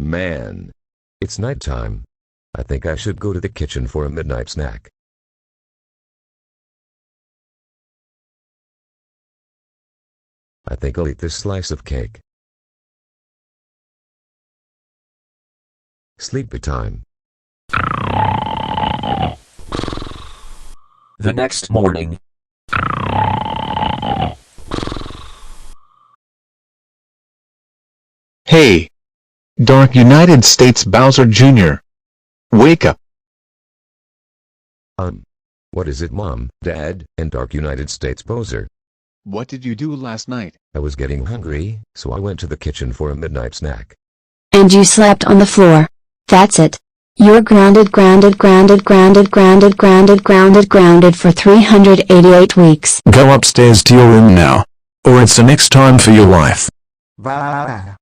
Man, it's nighttime. I think I should go to the kitchen for a midnight snack. I think I'll eat this slice of cake. Sleepy time. The next morning. Hey! Dark United States Bowser Jr. Wake up! What is it, Mom, Dad, and Dark United States Bowser? What did you do last night? I was getting hungry, so I went to the kitchen for a midnight snack. And you slept on the floor. That's it. You're grounded for 388 weeks. Go upstairs to your room now, or it's the next time for your life. Bye.